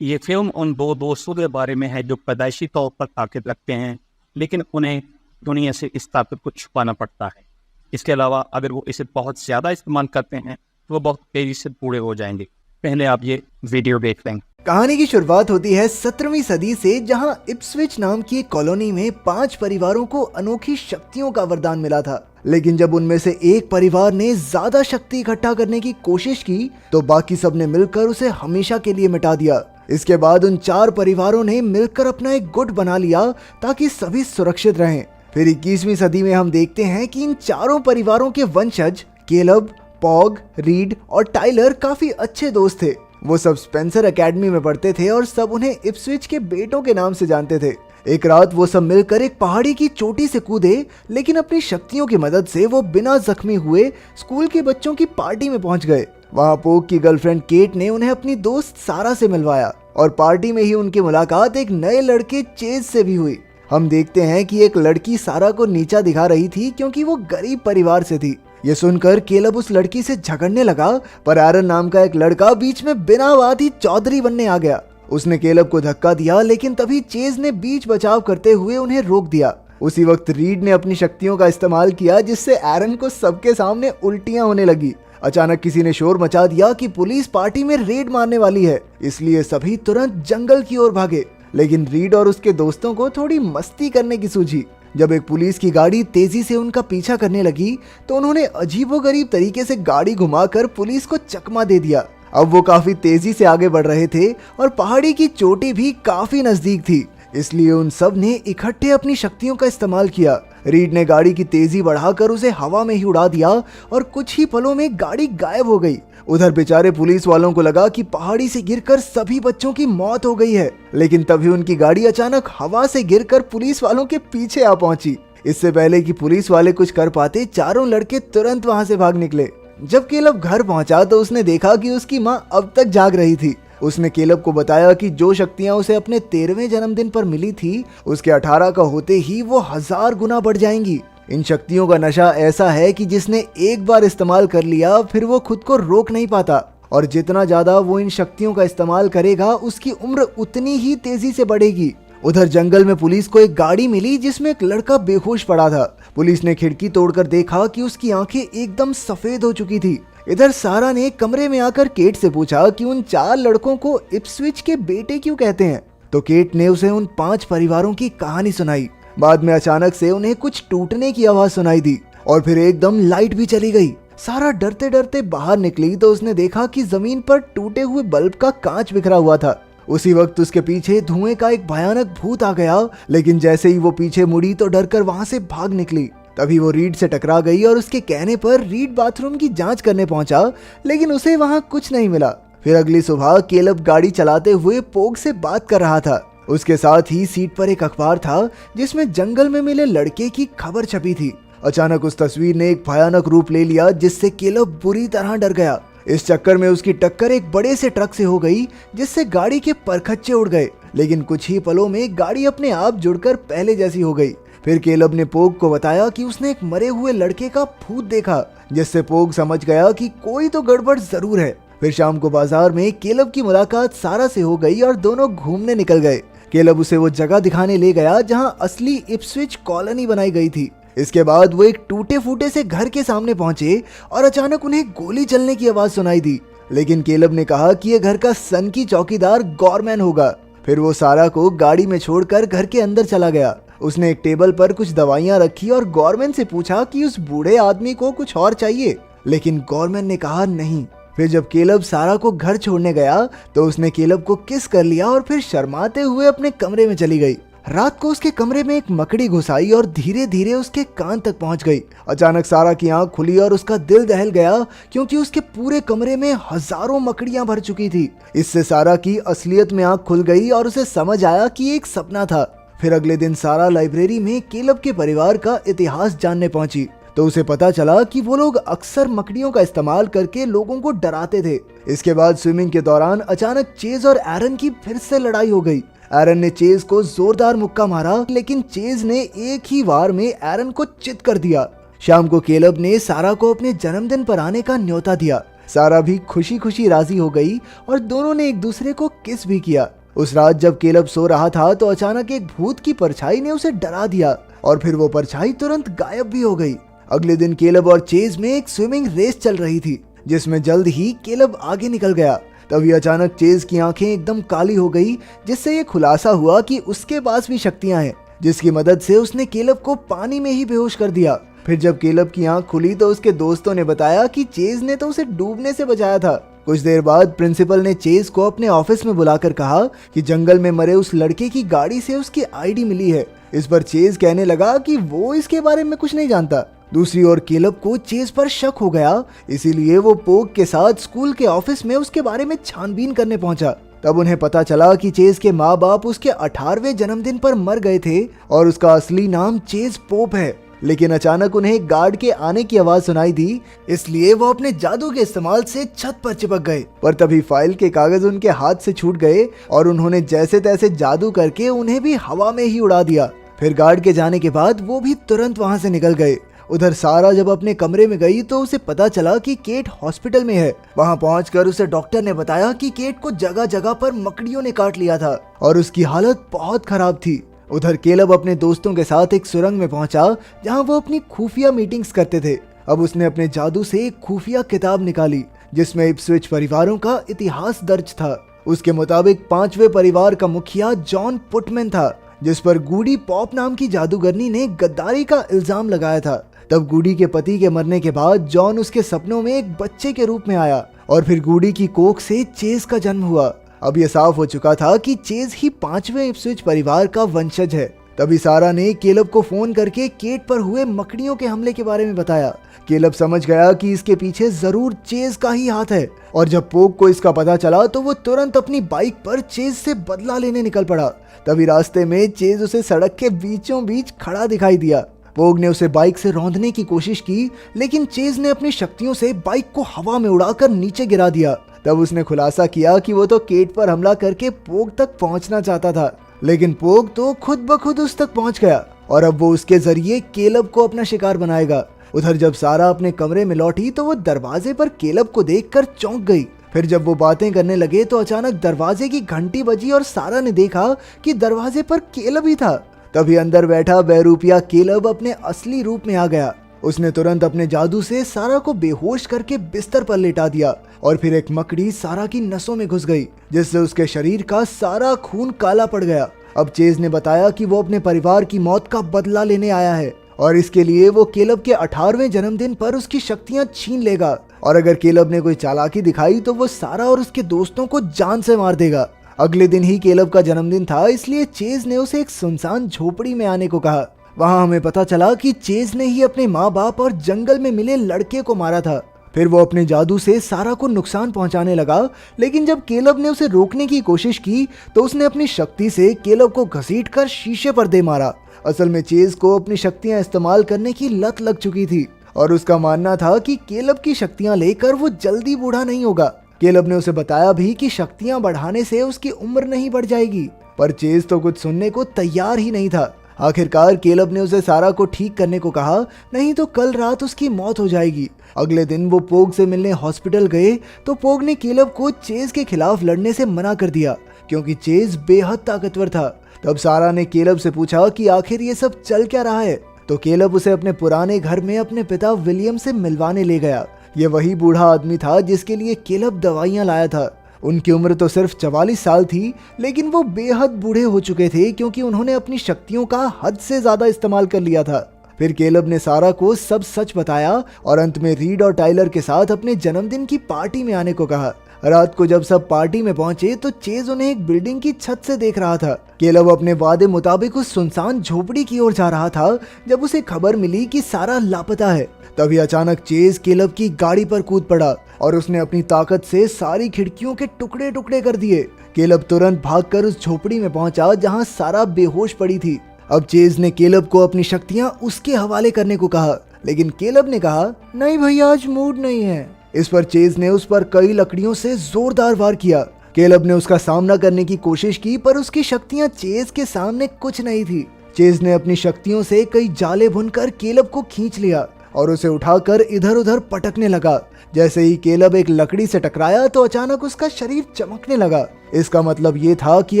ये फिल्म उन दो दोस्तों के बारे में है जो पैदाइशी तौर पर ताकत रखते हैं, लेकिन उन्हें दुनिया से इस ताकत को छुपाना पड़ता है। इसके अलावा अगर वो इसे बहुत ज़्यादा इस्तेमाल करते हैं तो वो बहुत तेज़ी से बूढ़े हो जाएंगे। पहले आप ये वीडियो देख लें। कहानी की शुरुआत होती है 17वीं सदी से, जहां इप्सविच नाम की एक कॉलोनी में 5 परिवारों को अनोखी शक्तियों का वरदान मिला था। लेकिन जब उनमें से एक परिवार ने ज्यादा शक्ति इकट्ठा करने की कोशिश की तो बाकी सब ने मिलकर उसे हमेशा के लिए मिटा दिया। इसके बाद उन 4 परिवारों ने मिलकर अपना एक गुट बना लिया ताकि सभी सुरक्षित रहें। फिर 21वीं सदी में हम देखते हैं कि इन चारों परिवारों के वंशज केलब, पॉग, रीड और टाइलर काफी अच्छे दोस्त थे। वो सब स्पेंसर एकेडमी में पढ़ते थे और सब उन्हें इप्सविच के बेटों के नाम से जानते थे। एक रात वो सब मिलकर एक पहाड़ी की चोटी से कूदे, लेकिन अपनी शक्तियों की मदद से वो बिना जख्मी हुए स्कूल के बच्चों की पार्टी में पहुंच गए। वहां पोग की गर्लफ्रेंड केट ने उन्हें अपनी दोस्त सारा से मिलवाया और पार्टी में ही उनकी मुलाकात एक नए लड़के चेज से भी हुई। हम देखते हैं कि एक लड़की सारा को नीचा दिखा रही थी क्योंकि वो गरीब परिवार से थी। ये सुनकर केलब उस लड़की से झगड़ने लगा, पर एरन नाम का एक लड़का बीच में बिना बात ही चौधरी बनने आ गया। उसने केलब को धक्का दिया, लेकिन तभी चेज ने बीच बचाव करते हुए उन्हें रोक दिया। उसी वक्त रीड ने अपनी शक्तियों का इस्तेमाल किया, जिससे एरन को सबके सामने उल्टियां होने लगी। अचानक किसी ने शोर मचा दिया कि पुलिस पार्टी में रेड मारने वाली है, इसलिए सभी तुरंत जंगल की ओर भागे। लेकिन रीड और उसके दोस्तों को थोड़ी मस्ती करने की सूझी। जब एक पुलिस की गाड़ी तेजी से उनका पीछा करने लगी तो उन्होंने अजीबोगरीब तरीके से गाड़ी घुमाकर पुलिस को चकमा दे दिया। अब वो काफी तेजी से आगे बढ़ रहे थे और पहाड़ी की चोटी भी काफी नजदीक थी, इसलिए उन सब ने इकट्ठे अपनी शक्तियों का इस्तेमाल किया। रीड ने गाड़ी की तेजी बढ़ाकर उसे हवा में ही उड़ा दिया और कुछ ही पलों में गाड़ी गायब हो गई। उधर बेचारे पुलिस वालों को लगा कि पहाड़ी से गिरकर सभी बच्चों की मौत हो गई है, लेकिन तभी उनकी गाड़ी अचानक हवा से गिरकर पुलिस वालों के पीछे आ पहुंची। इससे पहले कि पुलिस वाले कुछ कर पाते, चारों लड़के तुरंत वहां से भाग निकले। जब केलब घर पहुंचा तो उसने देखा कि उसकी माँ अब तक जाग रही थी। उसने केलब को बताया कि जो शक्तियां उसे अपने 13वें जन्मदिन पर मिली थी, उसके 18 का होते ही वो 1000 गुना बढ़ जाएंगी। इन शक्तियों का नशा ऐसा है कि जिसने एक बार इस्तेमाल कर लिया फिर वो खुद को रोक नहीं पाता, और जितना ज्यादा वो इन शक्तियों का इस्तेमाल करेगा उसकी उम्र उतनी ही तेजी से बढ़ेगी। उधर जंगल में पुलिस को एक गाड़ी मिली जिसमें एक लड़का बेहोश पड़ा था। पुलिस ने खिड़की तोड़कर देखा कि उसकी आंखें एकदम सफेद हो चुकी थी। इधर सारा ने कमरे में आकर केट से पूछा कि उन 4 लड़कों को इप्सविच के बेटे क्यों कहते हैं, तो केट ने उसे उन 5 परिवारों की कहानी सुनाई। बाद में अचानक से उन्हें कुछ टूटने की आवाज सुनाई दी और फिर एकदम लाइट भी चली गई। सारा डरते डरते बाहर निकली तो उसने देखा कि जमीन पर टूटे हुए बल्ब का कांच बिखरा हुआ था। उसी वक्त उसके पीछे धुएं का एक भयानक भूत आ गया, लेकिन जैसे ही वो पीछे मुड़ी तो डरकर वहां से भाग निकली। तभी वो रीड से टकरा गई और उसके कहने पर रीड बाथरूम की जांच करने पहुंचा, लेकिन उसे वहां कुछ नहीं मिला। फिर अगली सुबह केलब गाड़ी चलाते हुए पोग से बात कर रहा था। उसके साथ ही सीट पर एक अखबार था जिसमें जंगल में मिले लड़के की खबर छपी थी। अचानक उस तस्वीर ने एक भयानक रूप ले लिया, जिससे केलब बुरी तरह डर गया। इस चक्कर में उसकी टक्कर एक बड़े से ट्रक से हो गई, जिससे गाड़ी के परखच्चे उड़ गए, लेकिन कुछ ही पलों में गाड़ी अपने आप जुड़कर पहले जैसी हो गई। फिर केलब ने पोग को बताया कि उसने एक मरे हुए लड़के का भूत देखा, जिससे पोग समझ गया कि कोई तो गड़बड़ जरूर है। फिर शाम को बाजार में केलब की मुलाकात सारा से हो गई और दोनों घूमने निकल गए। केलब उसे वो जगह दिखाने ले गया जहां असली इप्सविच कॉलोनी बनाई गई थी। इसके बाद वो एक टूटे फूटे से घर के सामने पहुंचे और अचानक उन्हें गोली चलने की आवाज सुनाई दी, लेकिन केलब ने कहा कि ये घर का सन की चौकीदार गॉरमैन होगा। फिर वो सारा को गाड़ी में छोड़कर घर के अंदर चला गया। उसने एक टेबल पर कुछ दवाइयां रखी और गॉरमैन से पूछा कि उस बूढ़े आदमी को कुछ और चाहिए, लेकिन गॉरमैन ने कहा नहीं। फिर जब केलब सारा को घर छोड़ने गया तो उसने केलब को किस कर लिया और फिर शर्माते हुए अपने कमरे में चली गई। रात को उसके कमरे में एक मकड़ी घुस आई और धीरे धीरे उसके कान तक पहुंच गई। अचानक सारा की आंख खुली और उसका दिल दहल गया, क्योंकि उसके पूरे कमरे में हजारों मकड़ियां भर चुकी थी। इससे सारा की असलियत में आंख खुल गई और उसे समझ आया कि एक सपना था। फिर अगले दिन सारा लाइब्रेरी में केलब के परिवार का इतिहास जानने पहुंची, तो उसे पता चला कि वो लोग अक्सर मकड़ियों का इस्तेमाल करके लोगों को डराते थे। इसके बाद स्विमिंग के दौरान अचानक चेज और एरन की फिर से लड़ाई हो गई। एरन ने चेज को जोरदार मुक्का मारा, लेकिन चेज ने एक ही वार में एरन को चित कर दिया। शाम को केलब ने सारा को अपने जन्मदिन पर आने का न्योता दिया, सारा भी खुशी खुशी राजी हो गई और दोनों ने एक दूसरे को किस भी किया। उस रात जब केलब सो रहा था तो अचानक एक भूत की परछाई ने उसे डरा दिया और फिर वो परछाई तुरंत गायब भी हो गई। अगले दिन केलब और चेज में एक स्विमिंग रेस चल रही थी जिसमें जल्द ही केलब आगे निकल गया। तभी अचानक चेज की आंखें एकदम काली हो गई, जिससे ये खुलासा हुआ कि उसके पास भी शक्तियां हैं, जिसकी मदद से उसने केलब को पानी में ही बेहोश कर दिया। फिर जब केलब की आंख खुली तो उसके दोस्तों ने बताया कि चेज ने तो उसे डूबने से बचाया था। कुछ देर बाद प्रिंसिपल ने चेज को अपने ऑफिस में बुलाकर कहा कि जंगल में मरे उस लड़के की गाड़ी से उसकी आईडी मिली है। इस पर चेज कहने लगा कि वो इसके बारे में कुछ नहीं जानता। दूसरी ओर केलब को चेज पर शक हो गया, इसीलिए वो पोग के साथ स्कूल के ऑफिस में उसके बारे में छानबीन करने पहुंचा। तब उन्हें पता चला कि चेज के माँ बाप उसके 18वें जन्मदिन पर मर गए थे और उसका असली नाम चेज पोप है। लेकिन अचानक उन्हें गार्ड के आने की आवाज सुनाई दी, इसलिए वो अपने जादू के इस्तेमाल से छत पर चिपक गए। पर तभी फाइल के कागज उनके हाथ से छूट गए और उन्होंने जैसे तैसे जादू करके उन्हें भी हवा में ही उड़ा दिया। फिर गार्ड के जाने के बाद वो भी तुरंत वहां से निकल गए। उधर सारा जब अपने कमरे में गई तो उसे पता चला कि केट हॉस्पिटल में है। वहां पहुंचकर उसे डॉक्टर ने बताया कि केट को जगह जगह पर मकड़ियों ने काट लिया था और उसकी हालत बहुत खराब थी। उधर केलब अपने दोस्तों के साथ एक सुरंग में पहुंचा जहां वो अपनी खुफिया मीटिंग्स करते थे। अब उसने अपने जादू से एक खुफिया किताब निकाली जिसमें इप्सविच परिवारों का इतिहास दर्ज था। उसके मुताबिक 5वें परिवार का मुखिया जॉन पुटमैन था, जिस पर गूडी पॉप नाम की जादूगरनी ने गद्दारी का इल्जाम लगाया था। तब गूडी के पति के मरने के बाद जॉन उसके सपनों में एक बच्चे के रूप में आया और फिर गूडी की कोख से चेज का जन्म हुआ। अब यह साफ हो चुका था कि चेज ही 5वें इप्सविच परिवार का वंशज है। तभी सारा ने केलब को फोन करके केट पर हुए मकड़ियों के हमले के बारे में बताया। केलब समझ गया कि इसके पीछे जरूर चेज का ही हाथ है और जब पोग को इसका पता चला तो वो तुरंत अपनी बाइक पर चेज से बदला लेने निकल पड़ा। तभी रास्ते में चेज उसे सड़क के बीचों बीच खड़ा दिखाई दिया। पोग ने उसे बाइक से रौंदने की कोशिश की, लेकिन चेज ने अपनी शक्तियों से बाइक को हवा में उड़ाकर नीचे गिरा दिया। तब उसने खुलासा किया कि वो तो केट पर हमला करके पोग तक पहुंचना चाहता था, लेकिन पोग तो खुद ब खुद उस तक पहुंच गया और अब वो उसके जरिए केलब को अपना शिकार बनाएगा। उधर जब सारा अपने कमरे में लौटी तो वो दरवाजे पर केलब को देखकर चौंक गई। फिर जब वो बातें करने लगे तो अचानक दरवाजे की घंटी बजी और सारा ने देखा कि दरवाजे पर केलब ही था। तभी अंदर बैठा बहरूपिया केलब अपने असली रूप में आ गया। उसने तुरंत अपने जादू से सारा को बेहोश करके बिस्तर पर लेटा दिया और फिर एक मकड़ी सारा की नसों में घुस गई, जिससे उसके शरीर का सारा खून काला पड़ गया। अब चेज ने बताया कि वो अपने परिवार की मौत का बदला लेने आया है और इसके लिए वो केलब के 18वें जन्मदिन पर उसकी शक्तियां छीन लेगा और अगर केलब ने कोई चालाकी दिखाई तो वो सारा और उसके दोस्तों को जान से मार देगा। अगले दिन ही केलब का जन्मदिन था, इसलिए चेज ने उसे एक सुनसान झोपड़ी में आने को कहा। वहां हमें पता चला कि चेज ने ही अपने माँ बाप और जंगल में मिले लड़के को मारा था। फिर वो अपने जादू से सारा को नुकसान पहुंचाने लगा, लेकिन जब केलब ने उसे रोकने की कोशिश की तो उसने अपनी शक्ति से केलब को घसीटकर शीशे पर दे मारा। असल में चेज को अपनी शक्तियां इस्तेमाल करने की लत लग चुकी थी और उसका मानना था कि केलब की शक्तियां लेकर वो जल्दी बूढ़ा नहीं होगा। केलब ने उसे बताया भी कि शक्तियां बढ़ाने से उसकी उम्र नहीं बढ़ जाएगी, पर चेज तो कुछ सुनने को तैयार ही नहीं था। आखिरकार केलब ने उसे सारा को ठीक करने को कहा, नहीं तो कल रात उसकी मौत हो जाएगी। अगले दिन वो पोग से मिलने हॉस्पिटल गए तो पोग ने केलब को चेज के खिलाफ लड़ने से मना कर दिया क्योंकि चेज बेहद ताकतवर था। तब सारा ने केलब से पूछा कि आखिर ये सब चल क्या रहा है, तो केलब उसे अपने पुराने घर में अपने पिता विलियम से मिलवाने ले गया। ये वही बूढ़ा आदमी था जिसके लिए केलब दवाइयां लाया था। उनकी उम्र तो सिर्फ 44 साल थी, लेकिन वो बेहद बूढ़े हो चुके थे क्योंकि उन्होंने अपनी शक्तियों का हद से ज्यादा इस्तेमाल कर लिया था। फिर केलब ने सारा को सब सच बताया और अंत में रीड और टाइलर के साथ अपने जन्मदिन की पार्टी में आने को कहा। रात को जब सब पार्टी में पहुंचे तो चेज उन्हें एक बिल्डिंग की छत से देख रहा था। केलब अपने वादे मुताबिक उस सुनसान झोपड़ी की ओर जा रहा था जब उसे खबर मिली कि सारा लापता है। तभी अचानक चेज केलब की गाड़ी पर कूद पड़ा और उसने अपनी ताकत से सारी खिड़कियों के टुकड़े टुकड़े कर दिए। केलब तुरंत भागकर उस झोपड़ी में पहुंचा जहां सारा बेहोश पड़ी थी। अब चेज ने केलब को अपनी शक्तियां उसके हवाले करने को कहा, लेकिन केलब ने कहा, नहीं भैया, आज मूड नहीं है। इस पर चेज ने उस पर कई लकड़ियों से जोरदार वार किया। केलब ने उसका सामना करने की कोशिश की, पर उसकी शक्तियां चेज के सामने कुछ नहीं थी। चेज ने अपनी शक्तियों से कई जाले बुनकर केलब को खींच लिया और उसे उठाकर इधर उधर पटकने लगा। जैसे ही केलब एक लकड़ी से टकराया तो अचानक उसका शरीर चमकने लगा। इसका मतलब ये था कि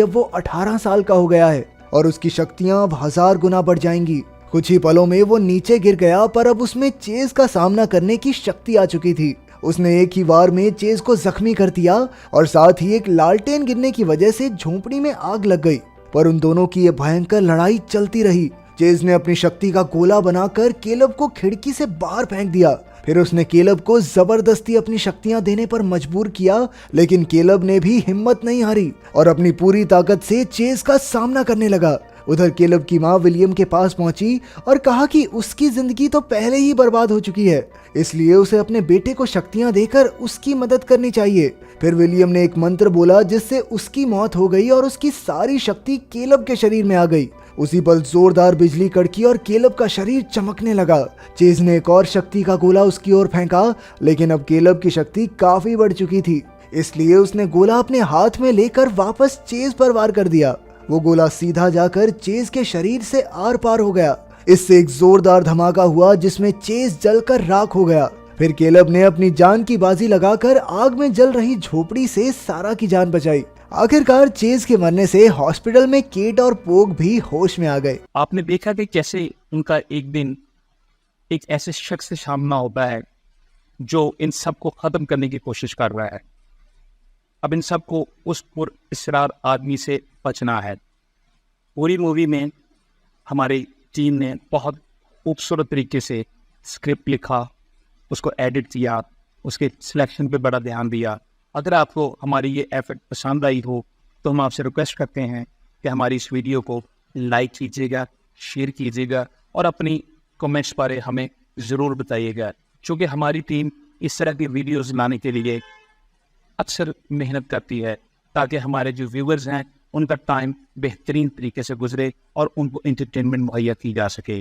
अब वो 18 साल का हो गया है और उसकी शक्तियां अब 1000 गुना बढ़ जाएंगी। कुछ ही पलों में वो नीचे गिर गया, पर अब उसमें चेज का सामना करने की शक्ति आ चुकी थी। उसने एक ही वार में चेज को जख्मी कर दिया और साथ ही एक लालटेन गिरने की वजह से झोंपड़ी में आग लग गई। पर उन दोनों की ये भयंकर लड़ाई चलती रही। चेज ने अपनी शक्ति का गोला बनाकर केलब को खिड़की से बाहर फेंक दिया। फिर उसने केलब को जबरदस्ती अपनी शक्तियां देने पर मजबूर किया, लेकिन केलब ने भी हिम्मत नहीं हारी और अपनी पूरी ताकत से चेज का सामना करने लगा। उधर केलब की माँ विलियम के पास पहुंची और कहा कि उसकी जिंदगी तो पहले ही बर्बाद हो चुकी है, इसलिए उसे अपने बेटे को शक्तियां देकर उसकी मदद करनी चाहिए। फिर विलियम ने एक मंत्र बोला जिससे उसकी मौत हो गई और उसकी सारी शक्ति केलब के शरीर में आ गई। उसी पल जोरदार बिजली कड़की और केलब का शरीर चमकने लगा। चेज ने एक और शक्ति का गोला उसकी ओर फेंका, लेकिन अब केलब की शक्ति काफी बढ़ चुकी थी, इसलिए उसने गोला अपने हाथ में लेकर वापस चेज पर वार कर दिया। वो गोला सीधा जाकर चेज के शरीर से आर पार हो गया। इससे एक जोरदार धमाका हुआ जिसमें चेज जलकर राख हो गया। फिर केलब ने अपनी जान की बाजी लगाकर आग में जल रही झोपड़ी से सारा की जान बचाई। आखिरकार चेज के मरने से हॉस्पिटल में केट और पोग भी होश में आ गए। आपने देखा कि कैसे उनका एक दिन एक ऐसे शख्स से सामना होता है जो इन सब को खत्म करने की कोशिश कर रहा है। अब इन सब को उस पुरअसरार आदमी से बचना है। पूरी मूवी में हमारी टीम ने बहुत खूबसूरत तरीके से स्क्रिप्ट लिखा, उसको एडिट किया, उसके सिलेक्शन पे बड़ा ध्यान दिया। अगर आपको हमारी ये एफर्ट पसंद आई हो तो हम आपसे रिक्वेस्ट करते हैं कि हमारी इस वीडियो को लाइक कीजिएगा, शेयर कीजिएगा और अपनी कमेंट्स पर हमें ज़रूर बताइएगा, क्योंकि हमारी टीम इस तरह की वीडियोस लाने के लिए अक्सर मेहनत करती है ताकि हमारे जो व्यूअर्स हैं उनका टाइम बेहतरीन तरीके से गुजरे और उनको एंटरटेनमेंट मुहैया की जा सके।